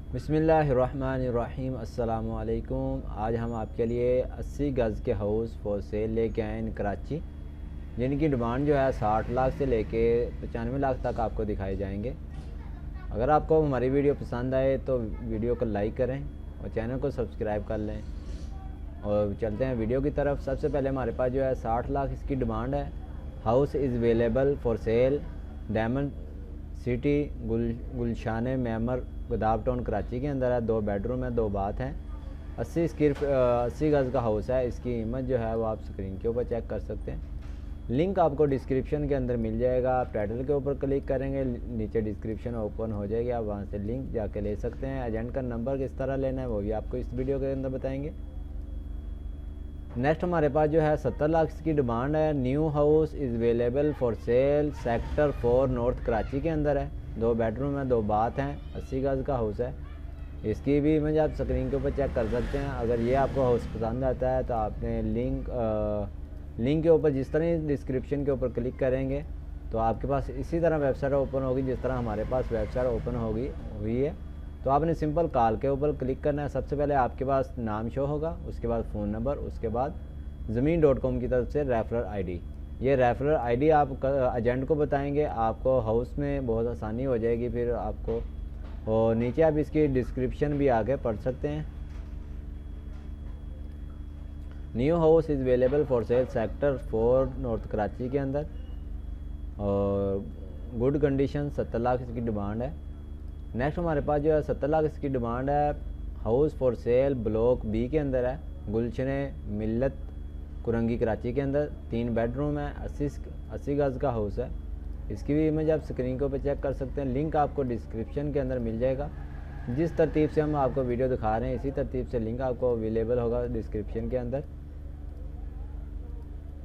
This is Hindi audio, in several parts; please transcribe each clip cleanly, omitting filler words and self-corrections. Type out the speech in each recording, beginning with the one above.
बिस्मिल्लाहिर्रहमानिर्रहीम। अस्सलामु अलैकुम। आज हम आपके लिए 80 गज़ के हाउस फॉर सेल लेके आए हैं कराची, जिनकी डिमांड जो है 60 लाख से लेके 95 लाख तक आपको दिखाए जाएंगे। अगर आपको हमारी वीडियो पसंद आए तो वीडियो को लाइक करें और चैनल को सब्सक्राइब कर लें। और चलते हैं वीडियो की तरफ। सबसे पहले हमारे पास जो है 60 लाख इसकी डिमांड है। House is available for sale, diamond city, Gulshan Maymar, Gadap town Karachi के अंदर है। 2 बेडरूम है, 2 बाथ हैं। 80 गज़ का हाउस है। इसकी कीमत जो है वो आप स्क्रीन के ऊपर चेक कर सकते हैं। लिंक आपको डिस्क्रिप्शन के अंदर मिल जाएगा। आप टाइटल के ऊपर क्लिक करेंगे, नीचे डिस्क्रिप्शन ओपन हो जाएगी, आप वहाँ से लिंक जाके ले सकते हैं। एजेंट का नंबर किस तरह लेना है वो भी आपको इस वीडियो के अंदर बताएंगे। नेक्स्ट हमारे पास जो है 70 लाख की डिमांड है। New house is available for cell, sector 4 north Karachi के अंदर है। 2 बेडरूम है, 2 बाथ हैं। 80 गज़ का हाउस है। इसकी भी इमेज आप स्क्रीन के ऊपर चेक कर सकते हैं। अगर ये आपको हाउस पसंद आता है तो आपने लिंक के ऊपर जिस तरह डिस्क्रिप्शन के ऊपर क्लिक करेंगे तो आपके पास इसी तरह वेबसाइट ओपन होगी जिस तरह हमारे पास वेबसाइट ओपन हुई है। तो आपने सिंपल कॉल के ऊपर क्लिक करना है। सबसे पहले आपके पास नाम शो होगा, उसके बाद फ़ोन नंबर, उसके बाद ज़मीन.com की तरफ से रेफरल आईडी। ये रेफरल आईडी आप एजेंट को बताएंगे, आपको हाउस में बहुत आसानी हो जाएगी फिर आपको। और नीचे आप इसकी डिस्क्रिप्शन भी आगे पढ़ सकते हैं। New house is available for cell, sector 4 north Karachi के अंदर, और गुड कंडीशन। 70 लाख इसकी डिमांड है। नेक्स्ट हमारे पास जो है 70 लाख इसकी डिमांड है। House for sale block B के अंदर है, गुलशन मिल्लत, कुरंगी कराची के अंदर। 3 बेडरूम है, 80 गज़ का हाउस है। इसकी भी इमेज आप स्क्रीन के ऊपर चेक कर सकते हैं। लिंक आपको डिस्क्रिप्शन के अंदर मिल जाएगा। जिस तरतीब से हम आपको वीडियो दिखा रहे हैं इसी तरतीब से लिंक आपको अवेलेबल होगा डिस्क्रिप्शन के अंदर।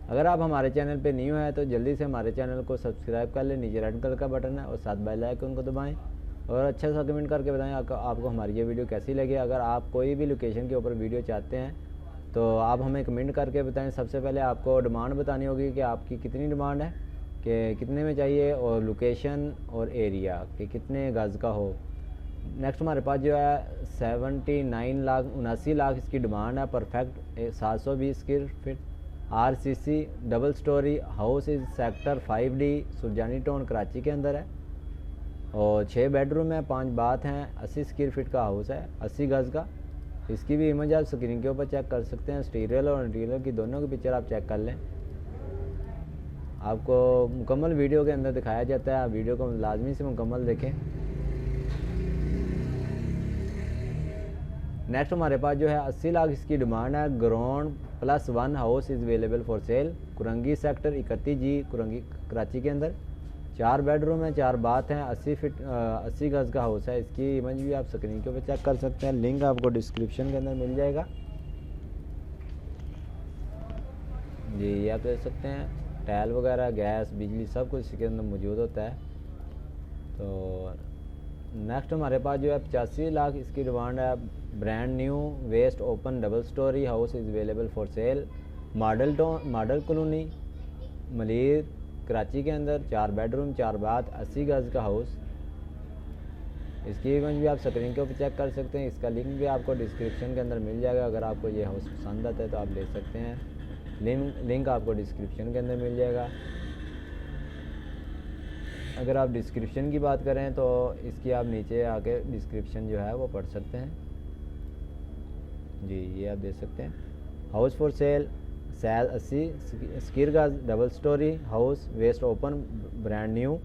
अगर आप हमारे चैनल पे न्यू हैं तो जल्दी से हमारे चैनल को सब्सक्राइब कर लें। नीचे रेड कलर का बटन है और साथ बेल आइकन को दबाएं और अच्छा सा कमेंट करके बताएं आपको हमारी ये वीडियो कैसी लगी। अगर आप कोई भी लोकेशन के ऊपर वीडियो चाहते हैं तो आप हमें कमेंट करके बताएं। सबसे पहले आपको डिमांड बतानी होगी कि आपकी कितनी डिमांड है, कि कितने में चाहिए, और लोकेशन और एरिया कि कितने गज़ का हो। नेक्स्ट हमारे पास जो है 79 लाख इसकी डिमांड है। Perfect 720 square feet, RCC double storey house is sector 5D Surjani town Karachi के अंदर है। और 6 बेडरूम है, 5 बाथ हैं। 80 स्क्वायर फीट का हाउस है, 80 गज़ का। इसकी भी इमेज आप स्क्रीन के ऊपर चेक कर सकते हैं। एक्सटीरियर और इंटीरियर की दोनों की पिक्चर आप चेक कर लें। आपको मुकम्मल वीडियो के अंदर दिखाया जाता है, आप वीडियो को लाजमी से मुकम्मल देखें। नेक्स्ट हमारे पास जो है 80 लाख इसकी डिमांड है। Ground +1 house is available for cell, Korangi sector 31G Korangi Karachi के अंदर। 4 बेडरूम है, 4 बाथ हैं। 80 गज़ का हाउस है। इसकी इमेज भी आप स्क्रीन के ऊपर चेक कर सकते हैं। लिंक आपको डिस्क्रिप्शन के अंदर मिल जाएगा। जी ये आप देख सकते हैं, टाइल वगैरह, गैस, बिजली सब कुछ इसके अंदर मौजूद होता है। तो नेक्स्ट हमारे पास जो है 85 लाख इसकी डिमांड है। Brand new waste open double storey house is available for cell, model colony Malir Karachi के अंदर। 4 बेडरूम, 4 बाथ, 80 गज़ का हाउस। इसकी इमेज भी आप स्क्रीन के ऊपर चेक कर सकते हैं। इसका लिंक भी आपको डिस्क्रिप्शन के अंदर मिल जाएगा। अगर आपको ये हाउस पसंद आता है तो आप ले सकते हैं। लिंक आपको डिस्क्रिप्शन के अंदर मिल जाएगा। अगर आप डिस्क्रिप्शन की बात करें तो इसकी आप नीचे आके डिस्क्रिप्शन जो है वो पढ़ सकते हैं। जी ये आप देख सकते हैं। हाउस फॉर सेल 80 स्क्वायर गज़ double storey house, waste open, brand new.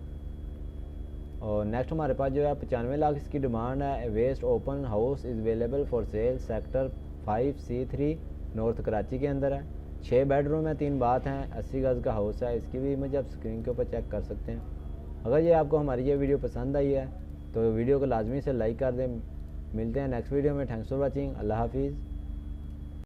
और नेक्स्ट हमारे पास जो है 95 लाख इसकी डिमांड है। Waste open house is available for cell, sector 5C3 north Karachi के अंदर है। 6 बेडरूम है, 3 बाथ हैं। 80 गज़ का हाउस है। इसकी भी इमेज आप स्क्रीन के ऊपर चेक कर सकते हैं। अगर ये आपको हमारी ये वीडियो पसंद आई है तो वीडियो को लाजमी से लाइक कर दें। मिलते हैं नेक्स्ट वीडियो में। Thanks for watching. अल्लाह हाफिज़।